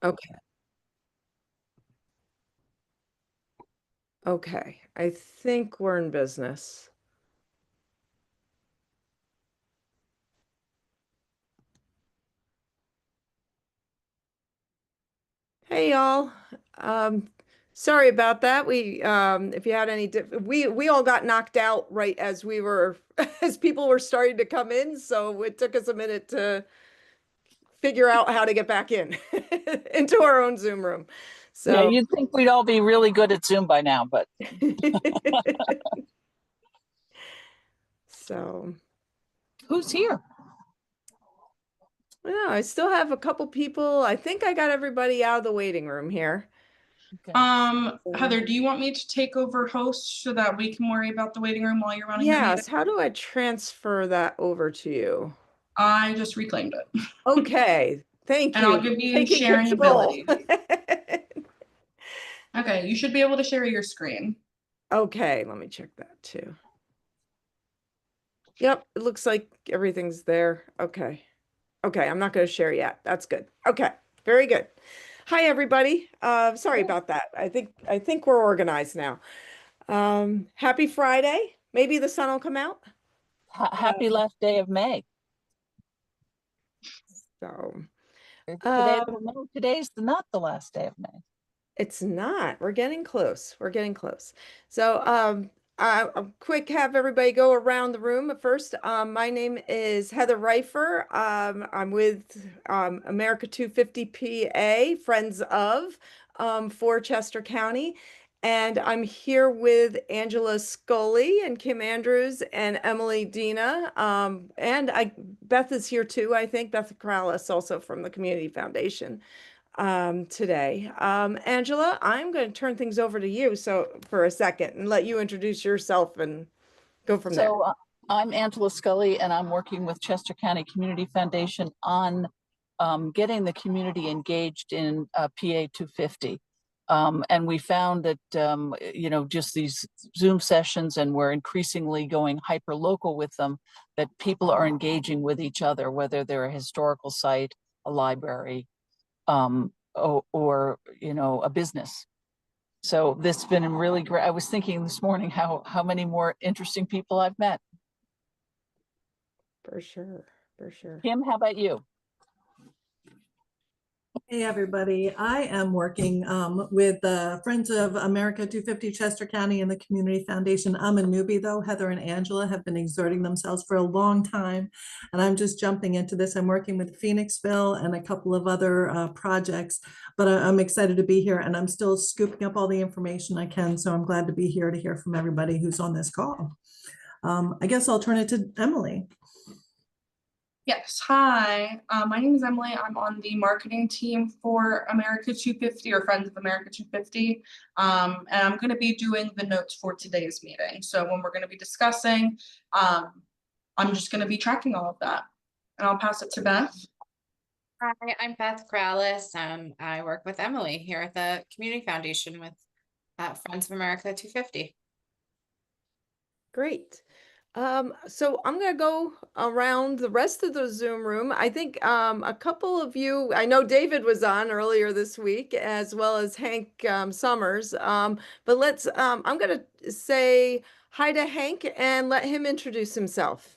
Okay. Okay. I think we're in business. Hey y'all. Um, Sorry about that. If you had any, we all got knocked out right as we were, as people were starting to come in. So it took us a minute to figure out how to get back in into our own Zoom room. Yeah, So, you'd think we'd all be really good at Zoom by now, but so who's here? yeah, I still have a couple people. I think I got everybody out of the waiting room here. Okay. Heather, do you want me to take over host so that we can worry about the waiting room while you're running the meeting? Yes, how do I transfer that over to you? I just reclaimed it. Okay, thank And you. I'll give you Taking sharing control. ability. Okay, you should be able to share your screen. Okay, let me check that too. Yep, it looks like everything's there. Okay. Okay, I'm not going to share yet. That's good. Okay, very good. Hi, everybody. Sorry about that. I think we're organized now. Happy Friday. Maybe the sun will come out. Happy last day of May. So, Today, um, no, today's not the last day of May. it's not. We're getting close. We're getting close. So, I'll quick have everybody go around the room at first. My name is Heather Reifer. I'm with America 250 PA, Friends of for Chester County. And I'm here with Angela Scully and Kim Andrews and Emily Dina. Beth is here too, I think. Beth Corrales, also from the Community Foundation today. Angela, I'm going to turn things over to you for a second and let you introduce yourself and go from there. So I'm Angela Scully, and I'm working with Chester County Community Foundation on getting the community engaged in PA 250. And we found that, just these Zoom sessions, and we're increasingly going hyper local with them, that people are engaging with each other, whether they're a historical site, a library, or a business. So this has been really great. I was thinking this morning how many more interesting people I've met. For sure, for sure. Kim, how about you? Hey, everybody. I am working with the Friends of America 250 Chester County and the Community Foundation. I'm a newbie, though. Heather and Angela have been exerting themselves for a long time, and I'm just jumping into this. I'm working with Phoenixville and a couple of other projects, but I'm excited to be here, and I'm still scooping up all the information I can, so I'm glad to be here to hear from everybody who's on this call. I guess I'll turn it to Emily. Yes, hi. My name is Emily. I'm on the marketing team for America 250 or Friends of America 250. And I'm going to be doing the notes for today's meeting. So when we're going to be discussing, I'm just going to be tracking all of that. And I'll pass it to Beth. Hi, I'm Beth Corrales. I work with Emily here at the Community Foundation with Friends of America 250. Great. So I'm going to go around the rest of the Zoom room. I think a couple of you, I know David was on earlier this week, as well as Hank Summers. But I'm going to say hi to Hank and let him introduce himself.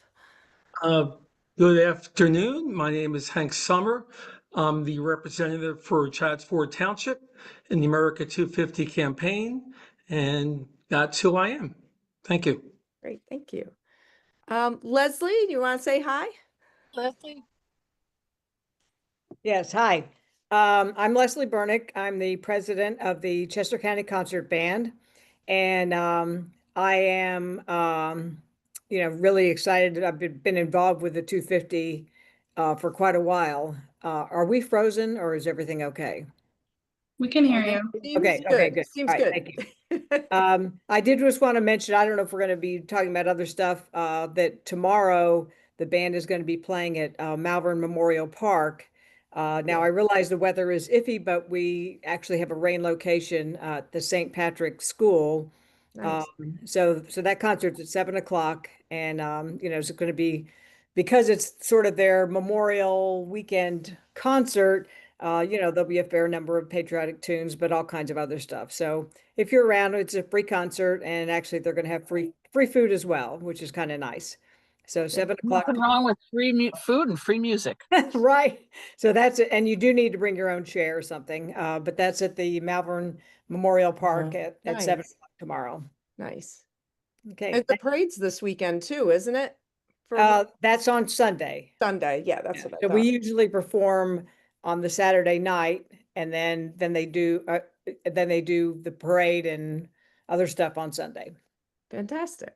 Uh, Good afternoon. My name is Hank Summer. I'm the representative for Chatsford Township in the America 250 campaign, and that's who I am. Thank you. Great, thank you. Leslie, do you want to say hi? Leslie? Yes, hi. I'm Leslie Bernick. I'm the president of the Chester County Concert Band, and I am, really excited. I've been involved with the 250 for quite a while. Are we frozen, or is everything okay? We can hear you. Seems Okay, good. good. Seems All right, good. thank you. I did just want to mention, I don't know if we're going to be talking about other stuff, that tomorrow the band is going to be playing at Malvern Memorial Park. Now I realize the weather is iffy, but we actually have a rain location at the St. Patrick's School. Nice. So that concert's at 7 o'clock, and it's going to be, because it's sort of their Memorial weekend concert. You know, there'll be a fair number of patriotic tunes, but all kinds of other stuff. So if you're around, it's a free concert, and actually they're going to have free food as well, which is kind of nice. So 7 o'clock, Nothing wrong with food and free music. right? So that's it, and you do need to bring your own chair or something. But that's at the Malvern Memorial Park at 7 Nice. o'clock tomorrow. Nice. Okay, And the parade's this weekend too, isn't it? For that's on Sunday. Sunday. Yeah, that's what I So we thought. usually perform on the Saturday night, and then they do the parade and other stuff on Sunday. Fantastic.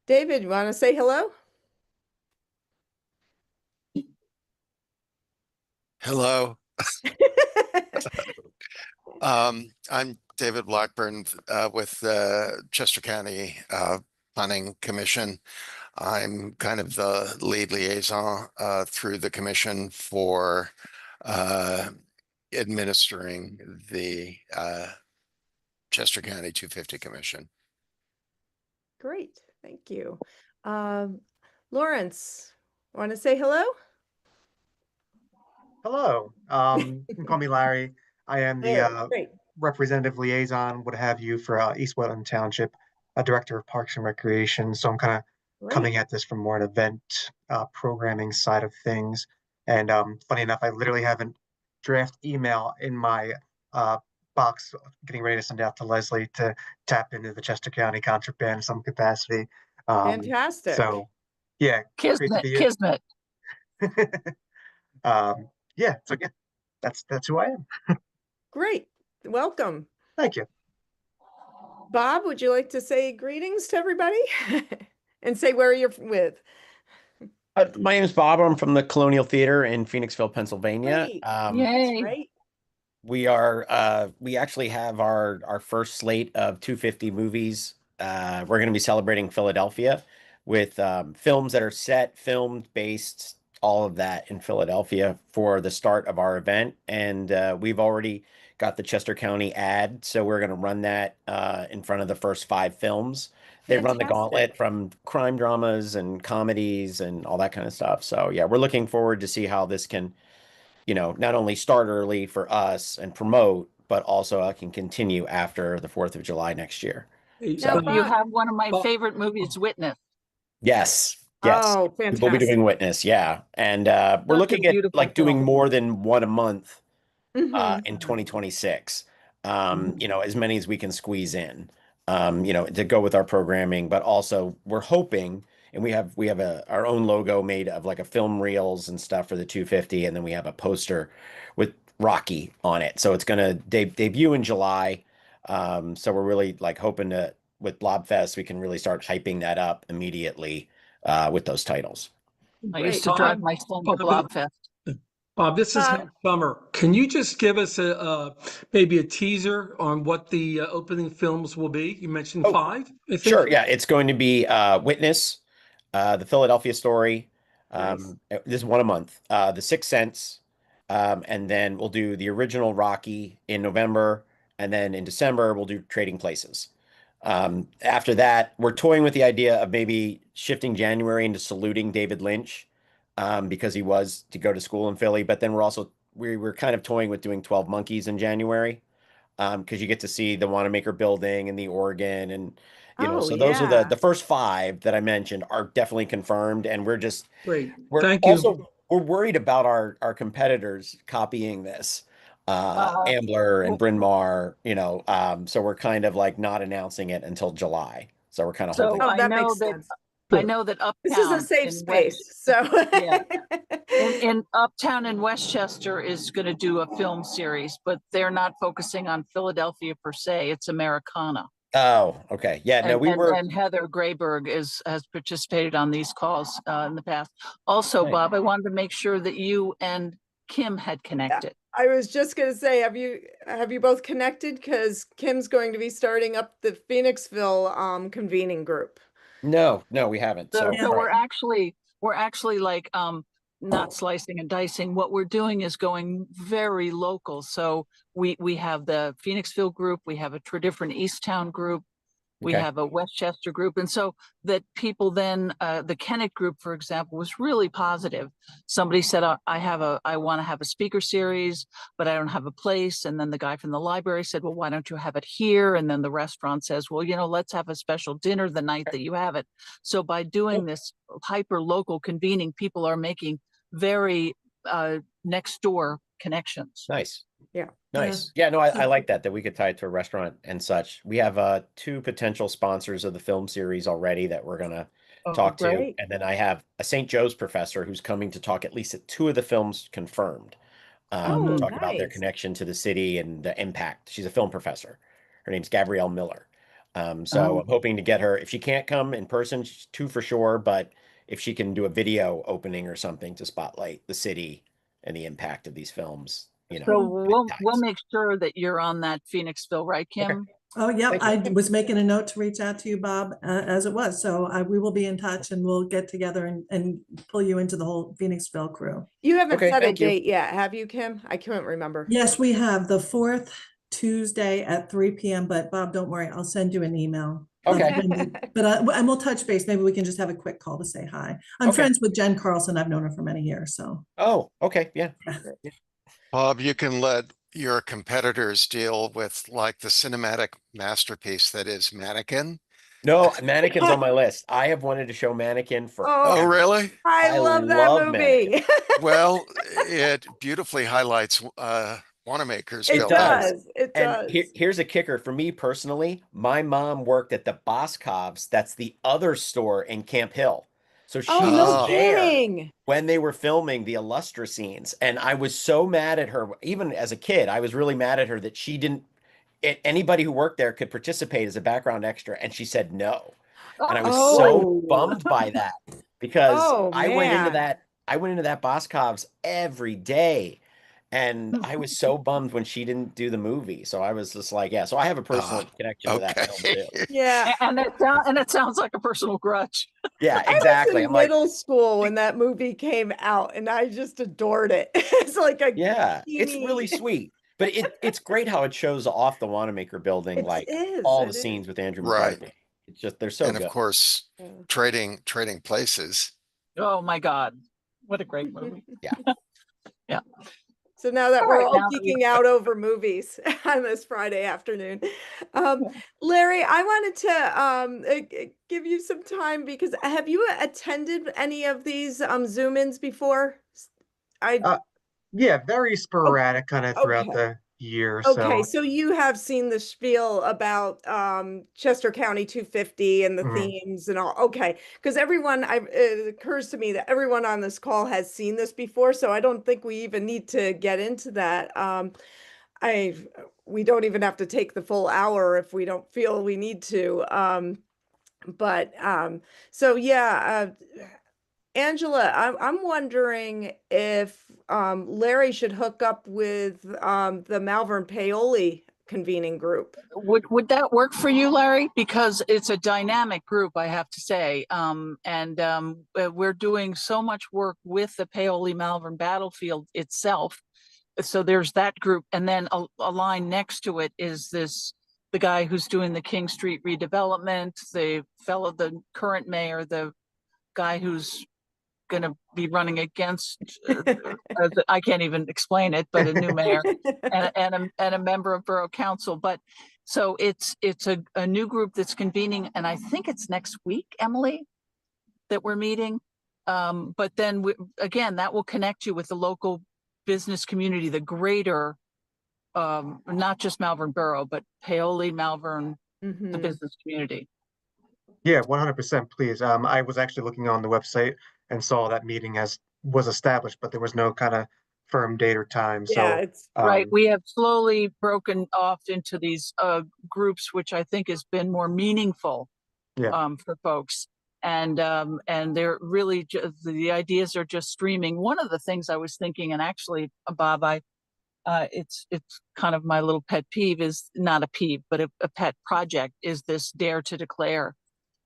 David, you want to say hello? Hello. I'm David Blackburn with the Chester County Planning Commission. I'm kind of the lead liaison through the commission for administering the Chester County 250 Commission. Great, thank you. Lawrence, want to say hello? Hello, you can call me Larry. I am the Great. representative liaison, what have you, for East Wetland Township, Director of Parks and Recreation. So I'm kind of coming Great. at this from more an event programming side of things. And funny enough, I literally have a draft email in my box, getting ready to send out to Leslie to tap into the Chester County Concert Band in some capacity. Fantastic. So yeah, great to Kismet, be here. kismet. Yeah, so yeah, that's who I am. Great. Welcome. Thank you. Bob, would you like to say greetings to everybody? And say where you're with? My name is Bob. I'm from the Colonial Theater in Phoenixville, Pennsylvania. Great. Yay. Right. We actually have our first slate of 250 movies. We're going to be celebrating Philadelphia with films that are set, filmed, based, all of that in Philadelphia for the start of our event. And we've already got the Chester County ad, so we're going to run that in front of the first 5 films. They run the gauntlet from crime dramas and comedies and all that kind of stuff. So yeah, we're looking forward to see how this can, not only start early for us and promote, but also can continue after the 4th of July next year. Hey, Now, You have one of my Bob- favorite movies, Witness. Yes. Oh, We'll be fantastic. doing Witness, yeah. And we're Such a looking at beautiful like doing film. more than one a month Mhm. in 2026. Mhm. As many as we can squeeze in, to go with our programming, but also we're hoping, and we have our own logo made of like a film reels and stuff for the 250, and then we have a poster with Rocky on it. So it's gonna debut in July. So we're really like hoping to, with Blobfest, we can really start hyping that up immediately with those titles. I used Great. to drive my son to Bob, Blobfest. Bob, this is Hank Summer. Can you just give us maybe a teaser on what the opening films will be? You mentioned 5, I think. Sure, yeah, it's going to be Witness, the Philadelphia Story. Nice. This is one a month. The Sixth Sense, and then we'll do the original Rocky in November, and then in December we'll do Trading Places. After that, we're toying with the idea of maybe shifting January into saluting David Lynch, because he was to go to school in Philly. But then we're kind of toying with doing 12 Monkeys in January, because you get to see the Wanamaker Building and the organ, and Oh, so those are the yeah. first 5 that I mentioned are definitely confirmed, and Great. we're Thank also you. we're worried about our competitors copying this, Ambler and Bryn Mawr, so we're kind of like not announcing it until July. So we're kind of So holding. Oh, I that know makes that sense. I know that This is a Uptown safe in West, space, so. Yeah. in Uptown in Westchester is going to do a film series, but they're not focusing on Philadelphia per se. It's Americana. Oh, okay. Yeah, no, And Heather Grayberg has participated on these calls in the past. Also, Nice. Bob, I wanted to make sure that you and Kim had connected. I was just gonna say, have you both connected? Because Kim's going to be starting up the Phoenixville convening group. No, we haven't. So, So we're actually like not slicing and dicing. What we're doing is going very local. So we have the Phoenixville group, we have a different Easttown group, We Okay. have a Westchester group. And so that people then, the Kennett group, for example, was really positive. Somebody said, I want to have a speaker series, but I don't have a place. And then the guy from the library said, well, why don't you have it here? And then the restaurant says, well, let's have a special dinner the night that you have it. So by doing this hyper local convening, people are making very next door connections. Nice. Yeah. Nice. Yeah, no, I like that we could tie it to a restaurant and such. We have 2 potential sponsors of the film series already that we're gonna talk to. great. And then I have a St. Joe's professor who's coming to talk at least at 2 of the films confirmed. Oh, Talk about their nice. connection to the city and the impact. She's a film professor. Her name's Gabrielle Miller. So I'm hoping to get her. If she can't come in person, 2 for sure, but if she can do a video opening or something to spotlight the city and the impact of these films, So good we'll times. make sure that you're on that Phoenixville, right, Kim? Oh, yeah, Thank you. I was making a note to reach out to you, Bob, as it was. So we will be in touch and we'll get together and pull you into the whole Phoenixville crew. You haven't Okay, set a thank you. date yet, have you, Kim? I couldn't remember. Yes, we have the 4th Tuesday at 3 p.m. But Bob, don't worry, I'll send you an email. Okay. And we'll touch base. Maybe we can just have a quick call to say hi. I'm Okay. friends with Jen Carlson. I've known her for many years. So Oh, okay. Yeah. Bob, you can let your competitors deal with like the cinematic masterpiece that is Mannequin. No, Mannequin's on my list. I have wanted to show Mannequin for. Oh, really? I love that love movie. Well, it beautifully highlights Wanamaker's It building. does. It And does. here's a kicker for me personally. My mom worked at the Boscov's. That's the other store in Camp Hill. So she Oh, no was there kidding. when they were filming the Illustra scenes. And I was so mad at her, even as a kid, I was really mad at her that she didn't, anybody who worked there could participate as a background extra. And she said no. And I was so Oh. bummed by that because Oh, I went into man. that Boscov's every day. And I was so bummed when she didn't do the movie. So I was just like, yeah. So I have a personal connection to that film too. Yeah. And it sounds like a personal grudge. Yeah, I exactly. was in I'm like, middle school when that movie came out, and I just adored it. It's like a yeah, it's teeny- really sweet. But it's great how it shows off the Wanamaker building, It like is, all it the is. scenes with Andrew Right. McCarthy. It's just they're so And good. of course, Yeah. trading places. Oh my God. What a great movie. Yeah. So now that All we're right, all now that geeking out over movies on this Friday afternoon, Larry, I wanted to give you some time because have you attended any of these Zoom-ins before? Yeah, very sporadic kind of throughout okay. the year. Okay, So so you have seen the spiel about Chester County 250 and the themes and all. Okay, because it occurs to me that everyone on this call has seen this before, so I don't think we even need to get into that. We don't even have to take the full hour if we don't feel we need to. So yeah, Angela, I'm wondering if Larry should hook up with the Malvern Paoli convening group. Would that work for you, Larry? Because it's a dynamic group, I have to say. We're doing so much work with the Paoli Malvern battlefield itself. So there's that group. And then a line next to it is the guy who's doing the King Street redevelopment, the current mayor, the guy who's going to be running against, I can't even explain it, but a new mayor and a member of borough council. But so it's a new group that's convening, and I think it's next week, Emily, that we're meeting. But then again, that will connect you with the local business community, the greater, not just Malvern Borough, but Paoli, Malvern, the business community. yeah, 100%, please. I was actually looking on the website and saw that meeting was established, but there was no kind of firm date or time. Yeah, So it's right. We have slowly broken off into these groups, which I think has been more meaningful for folks. And they're really just, the ideas are just streaming. One of the things I was thinking, and actually, Bob, it's kind of my little pet peeve, is not a peeve, but a pet project, is this Dare to Declare,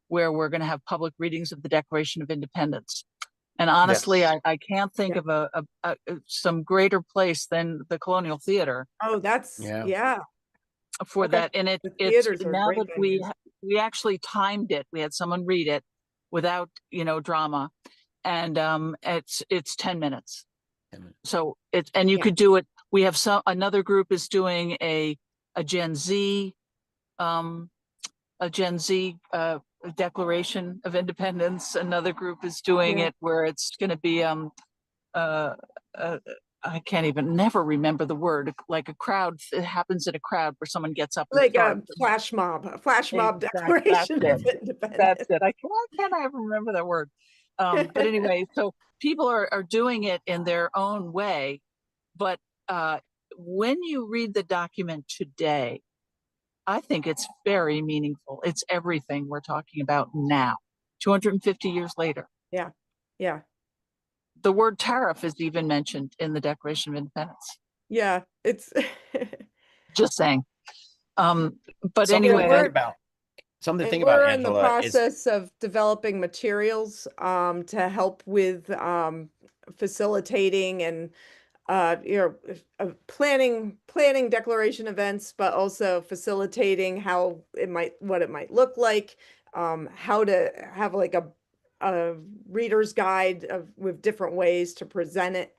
where we're going to have public readings of the Declaration of Independence. And honestly, yes. I can't think of some greater place than the Colonial Theater. that's For Okay. that. And The it's theaters are now great that we actually timed it. We had someone read it without, drama. And it's 10 minutes. 10 minutes. So it's, and you Yeah. could do it. We have another group is doing a Gen Z, Declaration of Independence. Another group is doing Yeah. it where it's going to be, uh, uh, I can't even never remember the word, like a crowd. It happens in a crowd where someone gets up and Like starts. a flash mob Exactly. That's declaration of it. independence. That's it. Why can't I ever remember that word? But anyway, so people are doing it in their own way. But when you read the document today, I think it's very meaningful. It's everything we're talking about now, 250 years later. Yeah. Yeah. The word tariff is even mentioned in the Declaration of Independence. Yeah. It's Just saying. But Something to anyway, think about. Something to and think about, we're in the Angela, is process of developing materials to help with facilitating and planning declaration events, but also facilitating what it might look like, how to have like a reader's guide with different ways to present it,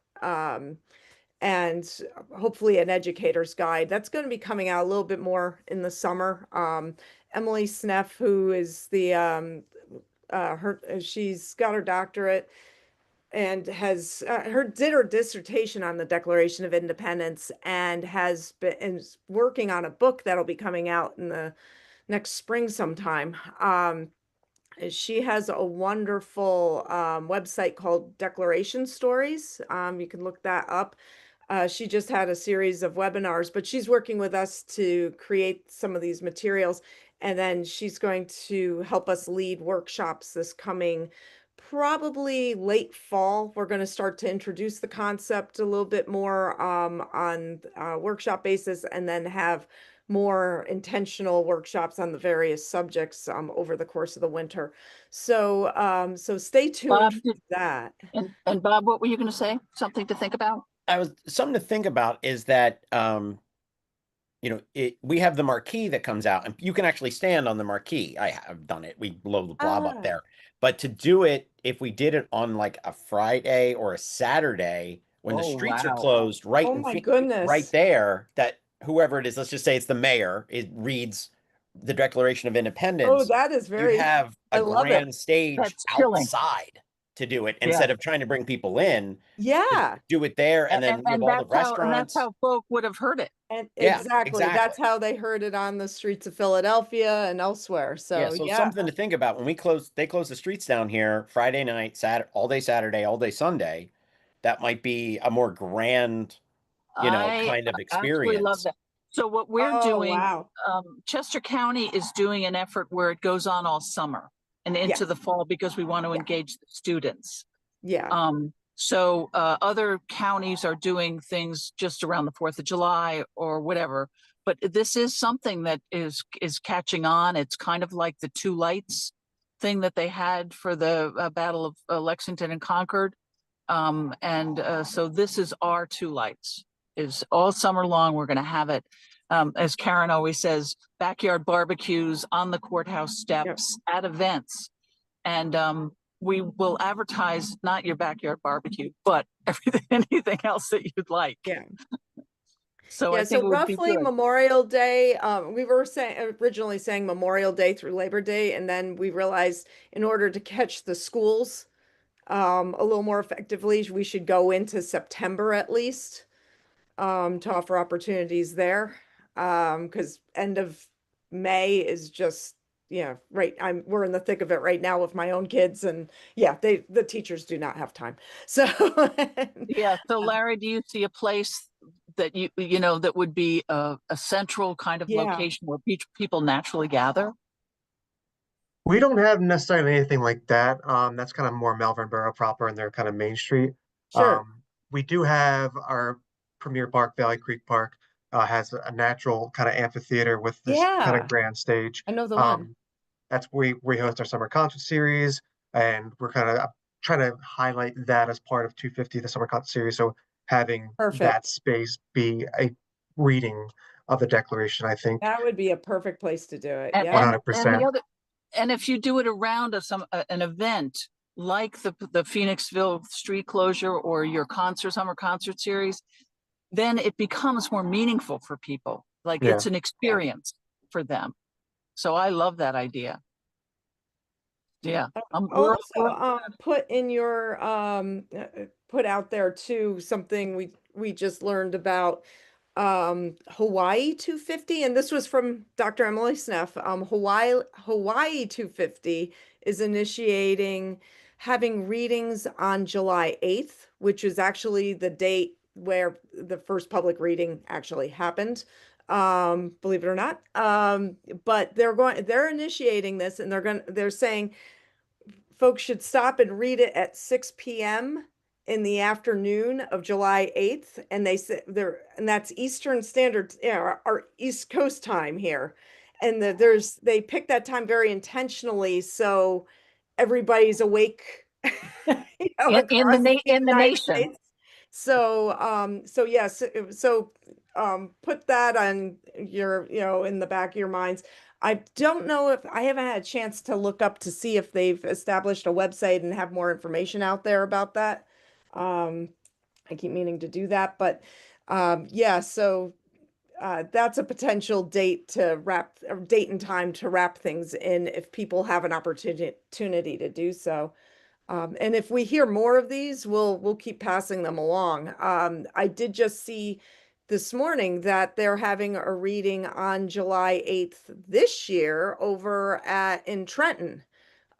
and hopefully an educator's guide. That's going to be coming out a little bit more in the summer. Emily Sneff, who is she's got her doctorate and has did her dissertation on the Declaration of Independence, and has been is working on a book that'll be coming out in the next spring sometime. She has a wonderful website called Declaration Stories. You can look that up. She just had a series of webinars, but she's working with us to create some of these materials. And then she's going to help us lead workshops this coming probably late fall. We're going to start to introduce the concept a little bit more on a workshop basis, and then have more intentional workshops on the various subjects over the course of the winter. So stay tuned for that. and Bob, what were you going to say? Something to think about? something to think about is that we have the marquee that comes out, and you can actually stand on the marquee. I have done it. We blow the blob up there. But to do it, if we did it on like a Friday or a Saturday when the streets are closed, right Oh my goodness. right there, that whoever it is, let's just say it's the mayor, it reads the Declaration of Independence. Oh, that is You'd have I a love it. grand stage That's chilling. outside to do it Yeah. instead of trying to bring people in. Yeah. Do it there, and then with all the restaurants. And that's how folk would have heard it. And Yeah, exactly. That's exactly. how they heard it on the streets of Philadelphia and elsewhere. Yeah, So so yeah. something to think about when they close the streets down here Friday night, all day Saturday, all day Sunday. That might be a more grand, I kind of absolutely love experience. that. So what we're Oh, doing, wow. Chester County is doing an effort where it goes on all summer and into Yes. the fall, because we want to Yeah. engage the students. Yeah. So other counties are doing things just around the 4th of July or whatever. But this is something that is catching on. It's kind of like the two lights thing that they had for the Battle of Lexington and Concord. So this is our two lights. Is all summer long. We're going to have it, as Karen always says, backyard barbecues on the courthouse steps, at events. And we will advertise not your backyard barbecue, but anything else that you'd like. Yeah. So Yeah, I think so it would be roughly good. Memorial Day, we were originally saying Memorial Day through Labor Day, and then we realized in order to catch the schools a little more effectively, we should go into September at least to offer opportunities there. Because end of May is just, right. We're in the thick of it right now with my own kids, and yeah, the teachers do not have time. So Yeah. So Larry, do you see a place that that would be a central kind of location where people naturally gather? We don't have necessarily anything like that. That's kind of more Malvern Borough proper and their kind of Main Street. Sure. We do have our premier park, Valley Creek Park, has a natural kind of amphitheater with this kind Yeah. of grand stage. I know the one. That's we host our summer concert series, and we're kind of trying to highlight that as part of 250, the summer concert series. So having that Perfect. space be a reading of the declaration, I think. That would be a perfect place to do it. And, Yeah. 100%. and if you do it around an event like the Phoenixville street closure or your summer concert series, then it becomes more meaningful for people. Like Yeah. it's an experience for them. So I love that idea. Yeah. We're Also, put in your put out there too something we just learned about Hawaii 250, and this was from Dr. Emily Sneff. Hawaii 250 is initiating having readings on July 8th, which is actually the date where the first public reading actually happened. Believe it or not. But they're initiating this, and they're saying folks should stop and read it at 6 p.m. in the afternoon of July 8th. And they said and that's Eastern Standard, our East Coast time here. And they picked that time very intentionally. So everybody's awake, in the United nation. States. So yes, put that on your, in the back of your minds. I don't know if I haven't had a chance to look up to see if they've established a website and have more information out there about that. I keep meaning to do that, but yeah, so that's a potential date and time to wrap things in if people have an opportunity to do so. And if we hear more of these, we'll keep passing them along. I did just see this morning that they're having a reading on July 8th this year over in Trenton,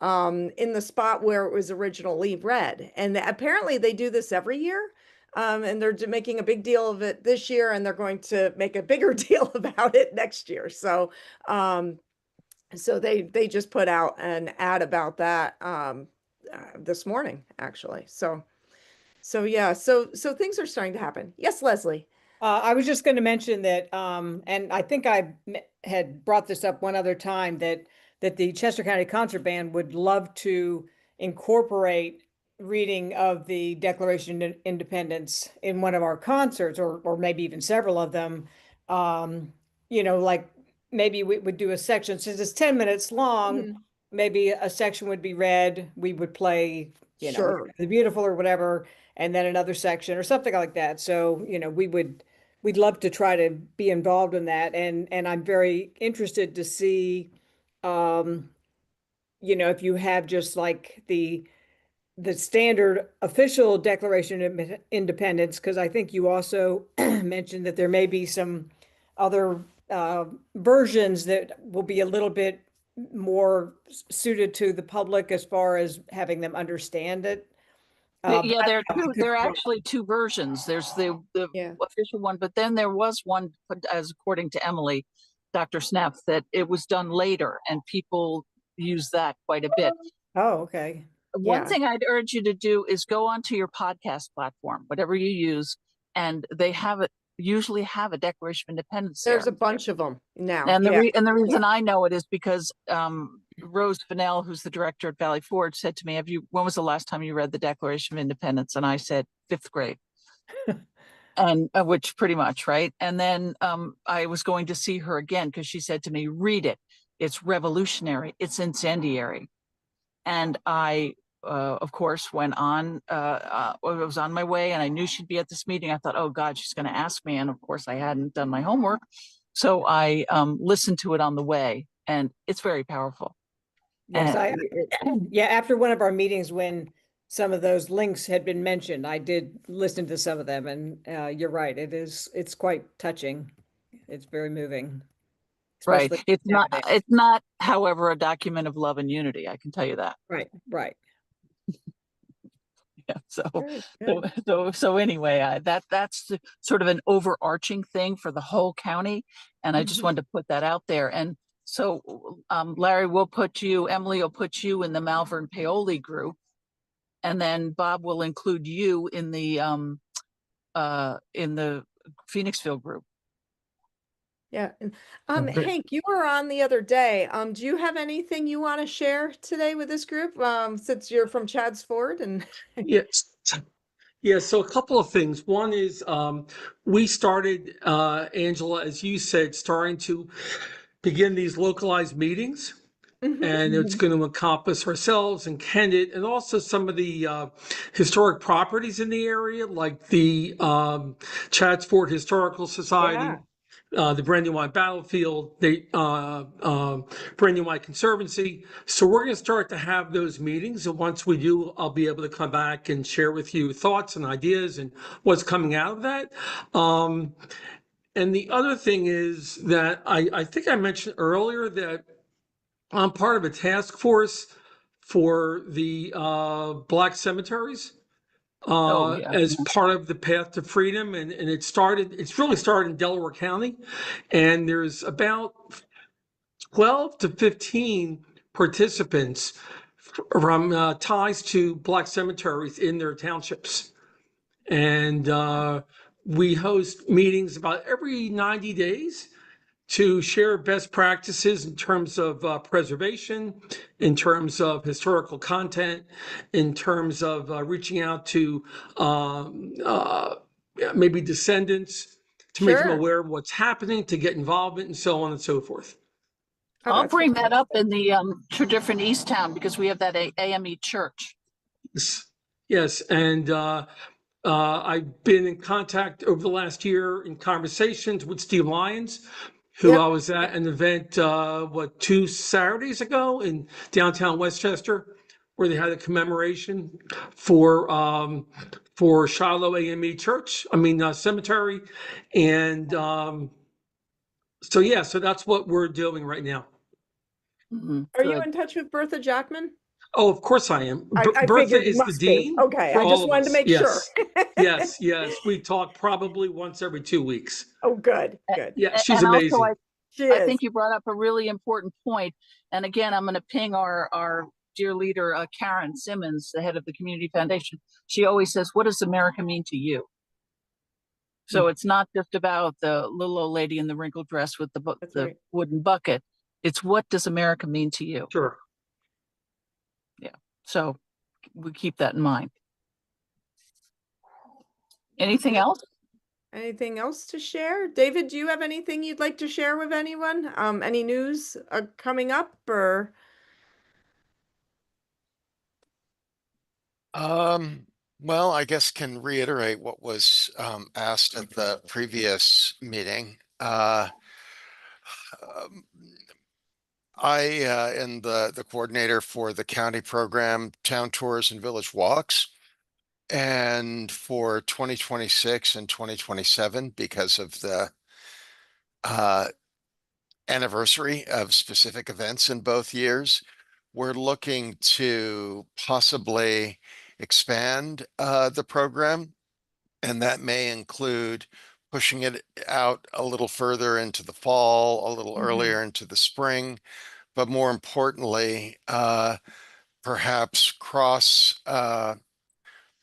in the spot where it was originally read. And apparently they do this every year. And they're making a big deal of it this year, and they're going to make a bigger deal about it next year. So they just put out an ad about that this morning, actually. So yeah, so things are starting to happen. Yes, Leslie. I was just going to mention that, and I think I had brought this up one other time, that the Chester County Concert Band would love to incorporate reading of the Declaration of Independence in one of our concerts, or maybe even several of them. Like maybe we would do a section, since it's 10 minutes long, Mhm. maybe a section would be read. We would play, Sure. The Beautiful or whatever, and then another section or something like that. So, we'd love to try to be involved in that. And I'm very interested to see, if you have just like the standard official Declaration of Independence, because I think you also mentioned that there may be some other versions that will be a little bit more suited to the public as far as having them understand it. Yeah, there are actually two versions. There's the Yeah. official one, but then there was one, as according to Emily, Dr. Sneff, that it was done later, and people use that quite a bit. Oh, okay. One Yeah. thing I'd urge you to do is go onto your podcast platform, whatever you use, and they usually have a Declaration of Independence There's there. a bunch of them now. And Yeah. the reason I know it is because Rose Fennell, who's the director at Valley Forge, said to me, when was the last time you read the Declaration of Independence? And I said, 5th grade. And which pretty much, right? And then I was going to see her again because she said to me, read it. It's revolutionary. It's incendiary. And I, of course, went on, I was on my way, and I knew she'd be at this meeting. I thought, oh God, she's going to ask me. And of course, I hadn't done my homework. So I listened to it on the way, and it's very powerful. Yes, And yeah, after one of our meetings, when some of those links had been mentioned, I did listen to some of them, and you're right, it's quite touching. It's very moving. right. Especially It's not, however, a document of love and unity. I can tell you that. Right. Yeah, Very good. so anyway, that's sort of an overarching thing for the whole county, and I just Mhm. wanted to put that out there. And so, Larry, Emily will put you in the Malvern Paoli group, and then Bob will include you in the Phoenixville group. Yeah. Okay. Hank, you were on the other day. Do you have anything you want to share today with this group? Since you're from Chad's Ford and Yes. Yeah, so a couple of things. One is we started, Angela, as you said, starting to begin these localized meetings. Mhm. And it's going to encompass ourselves and Kennett and also some of the historic properties in the area, like the Chadds Ford Historical Society, the Brandywine Battlefield, the Brandywine Conservancy. So we're going to start to have those meetings. And once we do, I'll be able to come back and share with you thoughts and ideas and what's coming out of that. And the other thing is that I think I mentioned earlier that I'm part of a task force for the Black cemeteries Oh, yeah. as part of the Path to Freedom. And it's really started in Delaware County. And there's about 12 to 15 participants from ties to Black cemeteries in their townships. And we host meetings about every 90 days to share best practices in terms of preservation, in terms of historical content, in terms of reaching out to maybe descendants to make them Sure. aware of what's happening, to get involvement, and so on and so forth. Oh, I'll that's bring that up fantastic. in the two different East Town because we have that AME church. Yes, and I've been in contact over the last year in conversations with Steve Lyons, who I Yep. was at an event, 2 Saturdays ago in downtown Westchester, where they had a commemoration for Shiloh AME Church, cemetery. And so that's what we're doing right now. Are you Good. in touch with Bertha Jackman? Oh, of course I am. I Bertha figured you is the must be. dean Okay, for I just all of wanted to us. make sure. Yes, yes. We talk probably once every 2 weeks. Oh, good, good. Yeah, she's And also, amazing. She I is. think you brought up a really important point. And again, I'm going to ping our dear leader, Karen Simmons, the head of the Community Foundation. She always says, "What does America mean to you?" So it's not just about the little old lady in the wrinkled dress with That's the right. wooden bucket. It's what does America mean to you? Sure. Yeah. So we keep that in mind. Anything else? Anything else to share? David, do you have anything you'd like to share with anyone? Any news coming up or? Well, I guess can reiterate what was asked at the previous meeting. Um, I am the coordinator for the county program, Town Tours and Village Walks. And for 2026 and 2027, because of the uh, anniversary of specific events in both years, we're looking to possibly expand the program. And that may include pushing it out a little further into the fall, a little earlier into the spring, but more importantly, perhaps cross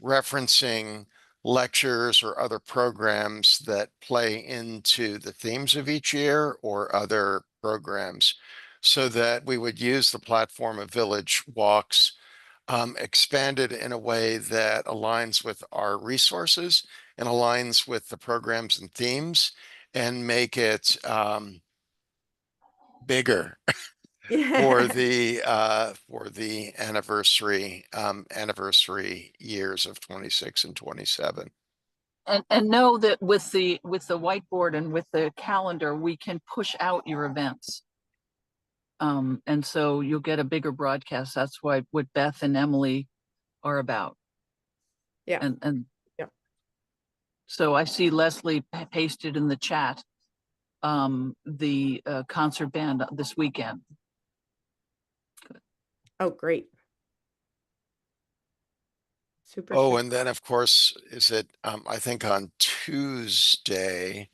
referencing lectures or other programs that play into the themes of each year or other programs so that we would use the platform of Village Walks expanded in a way that aligns with our resources and aligns with the programs and themes and make it bigger for Yeah. the anniversary years of 26 and 27. And know that with the whiteboard and with the calendar, we can push out your events. And so you'll get a bigger broadcast. That's what Beth and Emily are about. Yeah. And Yeah. so I see Leslie pasted in the chat the concert band this weekend. Oh, great. Super. Oh, Super. and then of course, is it, I think on Tuesday,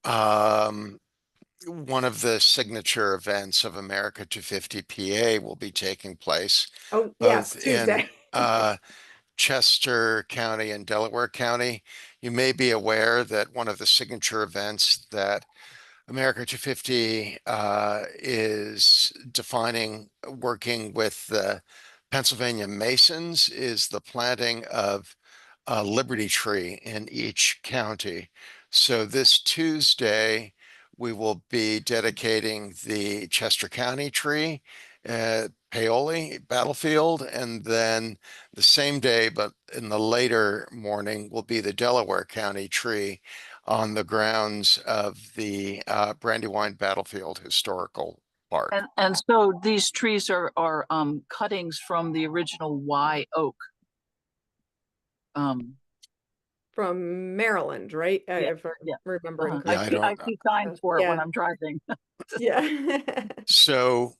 one of the signature events of America 250 PA will be taking place Oh, yes, both in Tuesday. Chester County and Delaware County. You may be aware that one of the signature events that America 250 is defining, working with the Pennsylvania Masons, is the planting of a Liberty tree in each county. So this Tuesday, we will be dedicating the Chester County tree at Paoli Battlefield, and then the same day, but in the later morning, will be the Delaware County tree on the grounds of the Brandywine Battlefield Historical Park. And so these trees are cuttings from the original Y oak. From Maryland, right? Yeah, If I'm yeah. remembering Yeah, correctly. I see signs for it when Yeah. I'm driving. Yeah. So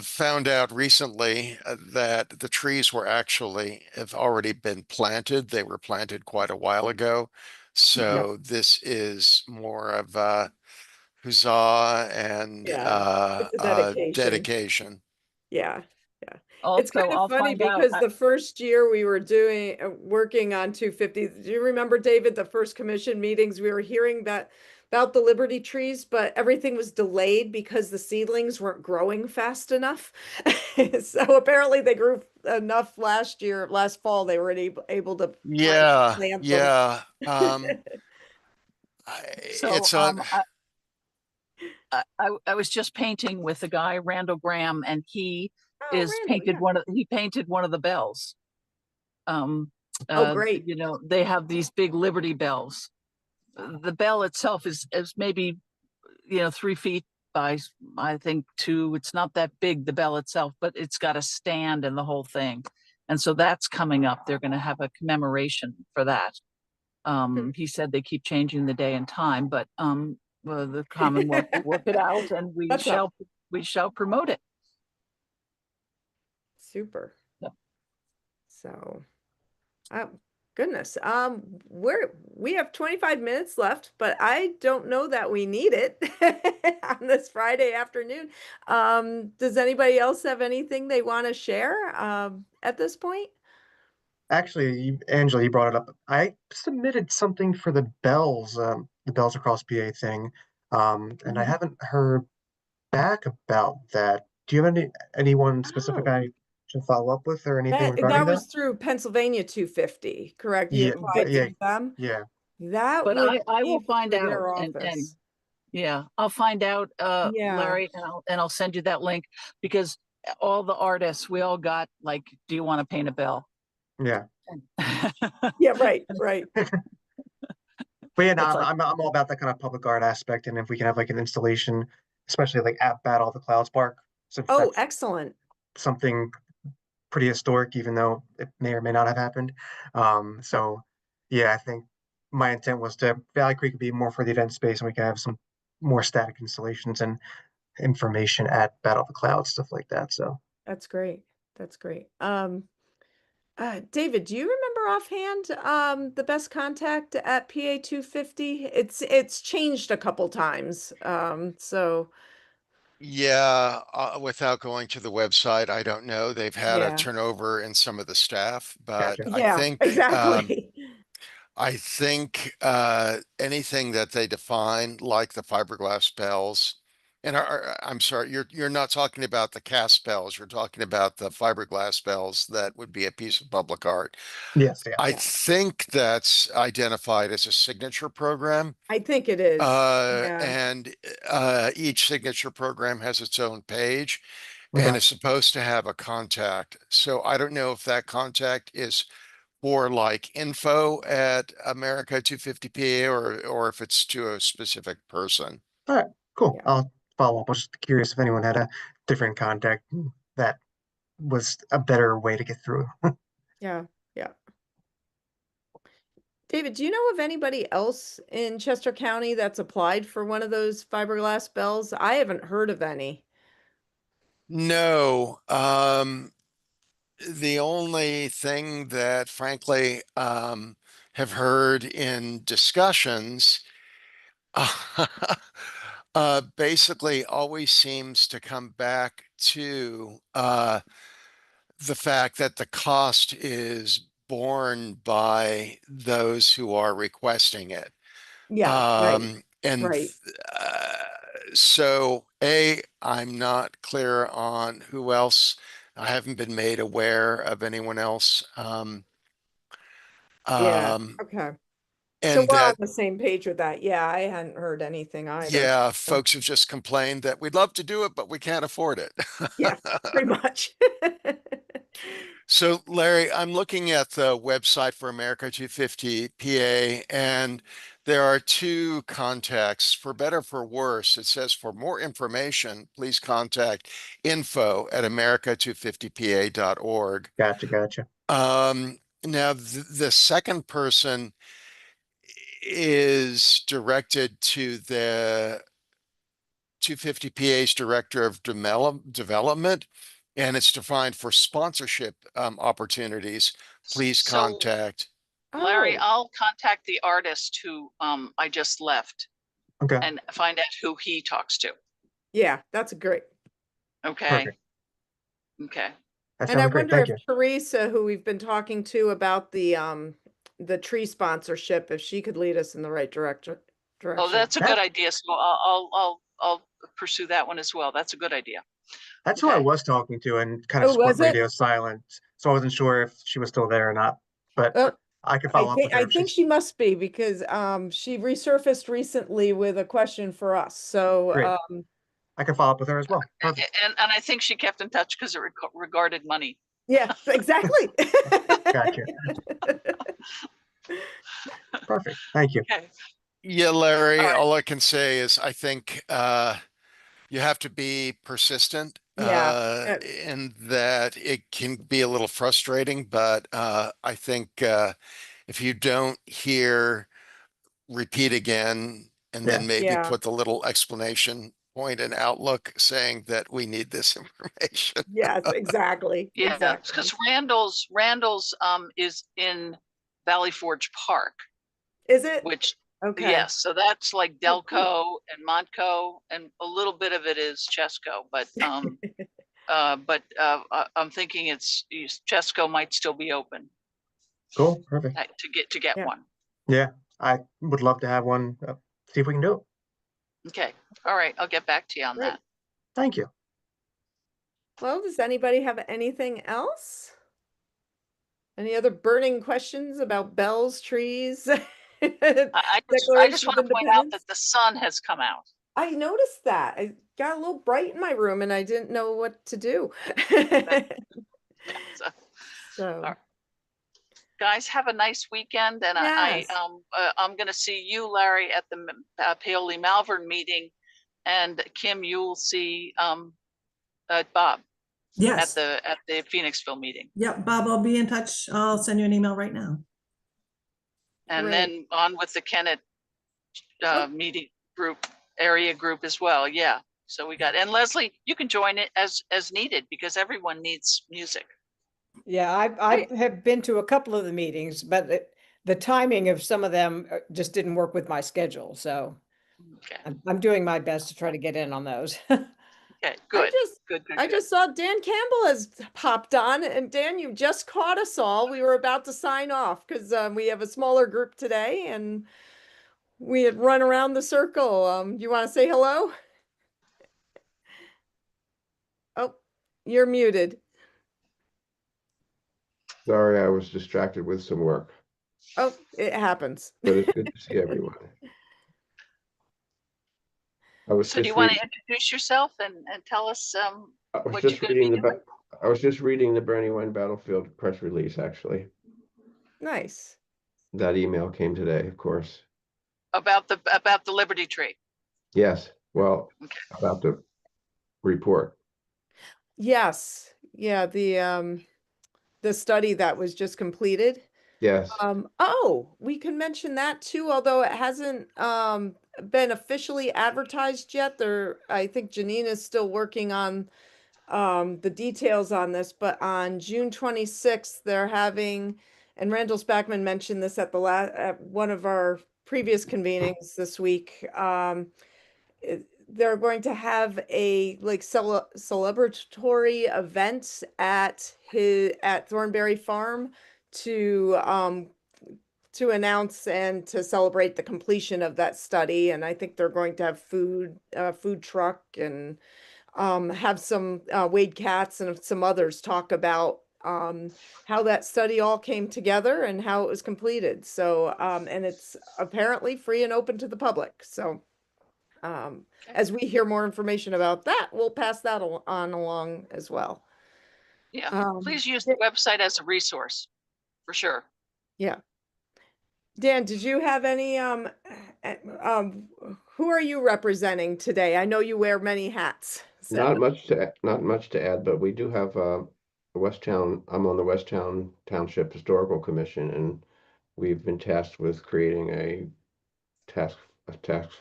found out recently that the trees were actually have already been planted. They were planted quite a while ago. So this is more of a huzzah and Yeah. It's a dedication. dedication. Yeah. Yeah. It's Also, kind of I'll funny find out. because the first year we were doing working on 250, do you remember, David, the first commission meetings, we were hearing that about the Liberty trees, but everything was delayed because the seedlings weren't growing fast enough. So apparently they grew enough last fall, they were able to finally Yeah, plant them. yeah. So It's on. I was just painting with a guy, Randall Graham, and he Oh, Randall, yeah. he painted one of the bells. Oh, great. You know, they have these big Liberty bells. The bell itself is maybe, you know, 3 feet by, I think, 2. It's not that big, the bell itself, but it's got a stand and the whole thing. And so that's coming up. They're going to have a commemoration for that. He said they keep changing the day and time, but well, the Commonwealth will work it out, and That's up. we shall promote it. Super. Yep. So, oh goodness. We have 25 minutes left, but I don't know that we need it on this Friday afternoon. Does anybody else have anything they want to share at this point? Actually, Angela, you brought it up. I submitted something for the Bells Across PA thing, and I Mhm. haven't heard back about that. Do you have anyone specific Oh, I should follow up with or anything that regarding that? was through Pennsylvania 250, correct? You Yeah, applied yeah, through them? yeah. That But would I will be find through out, their and office. yeah, I'll find out, Yeah. Larry, and I'll send you that link, because all the artists, we all got like, do you want to paint a bell? Yeah. Yeah, right. But yeah, no, It's like, I'm all about that kind of public art aspect, and if we can have like an installation, especially like at Battle of the Clouds Park, since Oh, that's excellent. something pretty historic, even though it may or may not have happened. So yeah, I think my intent was to Valley Creek would be more for the event space, and we can have some more static installations and information at Battle of the Clouds, stuff like that. So That's great. That's great. David, do you remember offhand the best contact at PA 250? It's changed a couple times. So Yeah, without going to the website, I don't know. They've had a yeah. turnover in some of the staff, but gotcha. Yeah, exactly. I think anything that they define, like the fiberglass bells, and I'm sorry, you're not talking about the cast bells. You're talking about the fiberglass bells that would be a piece of public art. Yes, yeah. I Yeah, think that's identified as a signature program. I think it is. Yeah. And each signature program has its own page and Okay. is supposed to have a contact. So I don't know if that contact is for like info at America 250PA or if it's to a specific person. All right, cool. Yeah. I'll follow up. I was just curious if anyone had a different contact that was a better way to get through. Yeah. Yeah. David, do you know of anybody else in Chester County that's applied for one of those fiberglass bells? I haven't heard of any. No, the only thing that frankly have heard in discussions basically always seems to come back to the fact that the cost is borne by those who are requesting it. Yeah, right. And Right. uh, so, I'm not clear on who else. I haven't been made aware of anyone else Yeah, Um, okay. So and we're on that, the same page with that. Yeah, I hadn't heard anything either. yeah, So, folks have just complained that we'd love to do it, but we can't afford it. yes, pretty much. So Larry, I'm looking at the website for America 250 PA, and there are two contacts, for better, for worse. It says for more information, please contact info@america250pa.org. Gotcha, gotcha. Now the second person is directed to the 250 PA's Director of Development, and it's defined for sponsorship opportunities. Please So contact. Larry, Oh, I'll contact the artist who I just left Okay, and find out who he talks to. yeah, that's great. Okay, perfect. okay. That And I sounds great. wonder Thank if you. Teresa, who we've been talking to about the tree sponsorship, if she could lead us in the right Oh, direction. that's a good That idea. So I'll pursue that one as well. That's a good idea. that's who I Okay. was talking to, and kind of Oh, just went was it? radio silent. So I wasn't sure if she was still there or not. But Oh, I can follow up with I her if think she's she must be because she resurfaced recently with a question for us. So great. I can follow up with her as well. Perfect. And I think she kept in touch because it regarded money. yeah, exactly. Gotcha. Perfect. Thank you. Okay. Yeah, All Larry, right. all I can say is I think you have to be persistent Yeah. in that it can be a little frustrating, but I think if you don't hear, repeat again, and Yeah. then maybe Yeah. put the little explanation point in Outlook saying that we need this information. Yes, exactly. Yeah, Exactly. because Randall's is in Valley Forge Park, Is it? which Okay. yes, so that's like Oh, cool. Delco and Montco, and a little bit of it is Chesco, but I'm thinking Chesco might still be open Cool. Perfect. to get Yeah. one. Yeah. I would love to have one. See if we can do it. Okay, all right, I'll get back to you on Great. that. Thank you. Well, does anybody have anything else? Any other burning questions about bells, trees? I just Declaration of want to point out that Independence? the sun has come out. I noticed that. I got a little bright in my room and I didn't know what to do. So, So, all right. Guys, have a nice weekend, and yes. I'm going to see you, Larry, at the Paoli Malvern meeting, and Kim, you'll see Bob Yes. at the Phoenixville meeting, Yep, Bob, I'll be in touch. I'll send you an email right now. and Great. then on with the Kennett Oh. meeting area group as well. Yeah, so we got, and Leslie, you can join it as needed because everyone needs music. Yeah, I have been to a couple of the meetings, but the timing of some of them just didn't work with my schedule. So Okay, I'm doing my best to try to get in on those. okay, good, good. I just saw Dan Campbell has popped on, and Dan, you just caught us all. We were about to sign off because we have a smaller group today, and we had run around the circle. You want to say hello? Oh, you're muted. Sorry, I was distracted with some work, Oh, it happens. but it's good to see everyone. I was So do you just want to reading, introduce yourself and tell us I was what just you're going to be reading doing? I was just reading the Brandywine Battlefield press release, actually. Nice. That email came today, of course. About the Liberty Tree. Yes, well, Okay. about the report. Yes. Yeah, the study that was just completed. Yes, Oh, we can mention that too, although it hasn't been officially advertised yet. I think Janine is still working on the details on this, but on June 26th, they're having, and Randall Spackman mentioned this at at one of our previous convenings this week. They're going to have a like celebratory event at Thornberry Farm to announce and to celebrate the completion of that study. And I think they're going to have food truck and have some Wade Katz and some others talk about how that study all came together and how it was completed. So, and it's apparently free and open to the public. So, as we hear more information about that, we'll pass that on along as well. Yeah, please use the website as a resource, for sure. Yeah. Dan, did you have any, who are you representing today? I know you wear many hats. So. Not much to add, but we do have Westtown. I'm on the Westtown Township Historical Commission, and we've been tasked with creating a task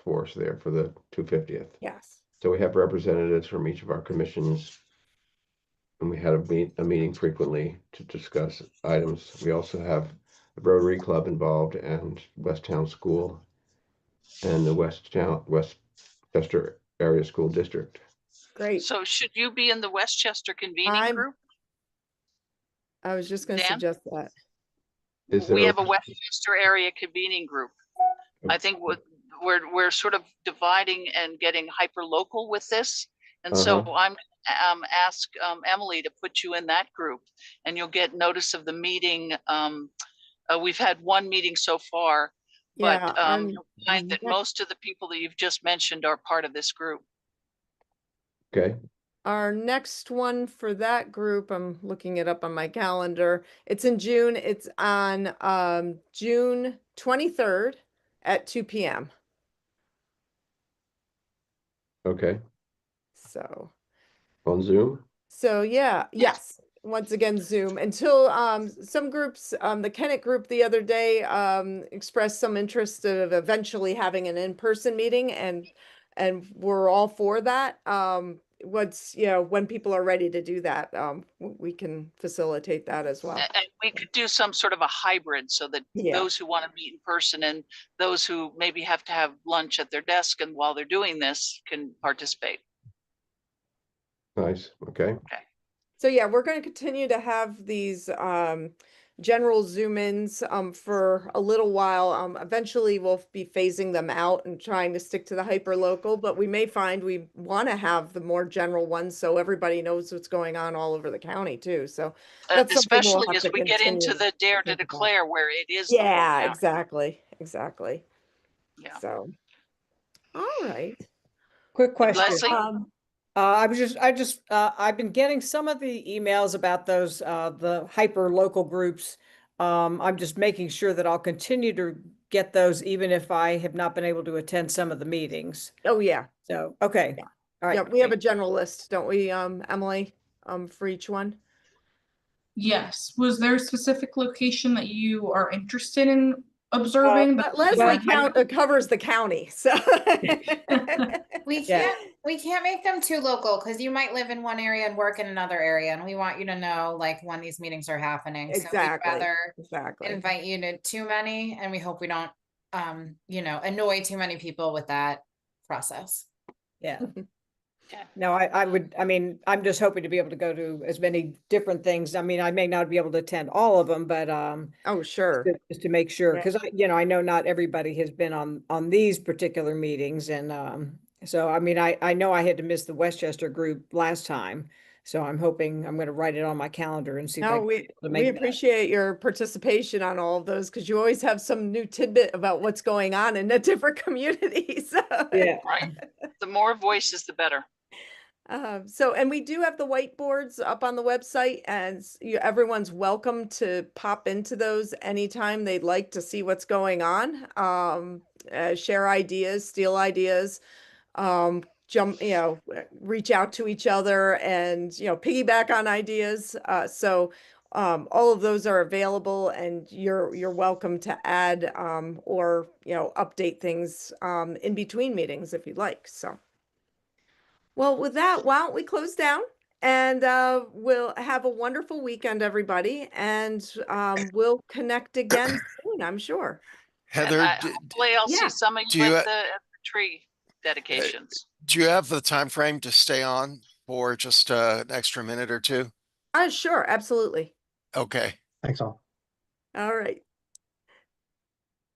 force there for the 250th. Yes. So we have representatives from each of our commissions, and we had a meeting frequently to discuss items. We also have the Rotary Club involved, and Westtown School, and the Westchester Area School District. Great. So should you be in the Westchester convening group? I was just going to suggest that. We have a Westchester area convening group. I think we're sort of dividing and getting hyper local with this. And so I'm ask Emily to put you in that group, and you'll get notice of the meeting. We've had one meeting so far, but you'll find that most of the people that you've just mentioned are part of this group. Okay. Our next one for that group, I'm looking it up on my calendar. It's in June. It's on June 23rd at 2 p.m. Okay. So. On Zoom? So yeah, yes. Once again, Zoom until some groups, the Kennett group the other day expressed some interest of eventually having an in-person meeting, and we're all for that. When people are ready to do that, we can facilitate that as well. And we could do some sort of a hybrid so that those who want to meet in person and those who maybe have to have lunch at their desk and while they're doing this can participate. Nice. Okay. So yeah, we're going to continue to have these general zoom-ins for a little while. Eventually we'll be phasing them out and trying to stick to the hyper local, but we may find we want to have the more general ones so everybody knows what's going on all over the county too. So that's especially we'll as we get into the Dare to Declare where it is the whole county. Exactly. Yeah. So all right. Quick question. Leslie? I've been getting some of the emails about those, the hyper local groups. I'm just making sure that I'll continue to get those even if I have not been able to attend some of the meetings. Oh, yeah. So, okay. Yeah. All right. Yeah, we have a general list, don't we, Emily, for each one? Yes. Was there a specific location that you are interested in observing? Leslie covers the county, so. We can't make them too local because you might live in one area and work in another area, and we want you to know like when these meetings are happening. Exactly. So we'd rather invite you to too many, and we hope we don't annoy too many people with that process. Yeah. No, I'm just hoping to be able to go to as many different things. I mean, I may not be able to attend all of them, but oh, sure. Just to make sure, because I know not everybody has been on these particular meetings, and so I mean, I know I had to miss the Westchester group last time, so I'm hoping I'm going to write it on my calendar and see. No, we appreciate your participation on all of those because you always have some new tidbit about what's going on in a different community. So. Yeah, right. The more voices, the better. And we do have the whiteboards up on the website, and everyone's welcome to pop into those anytime they'd like to see what's going on, share ideas, steal ideas, reach out to each other and, piggyback on ideas. So all of those are available, and you're welcome to add or, update things in between meetings if you'd like. So. Well, with that, why don't we close down, and we'll have a wonderful weekend, everybody, and we'll connect again soon, I'm sure. Heather, hopefully I'll see some of you at the tree dedications. Do you have the time frame to stay on for just an extra minute or two? Sure, absolutely. Okay. Thanks all. All right.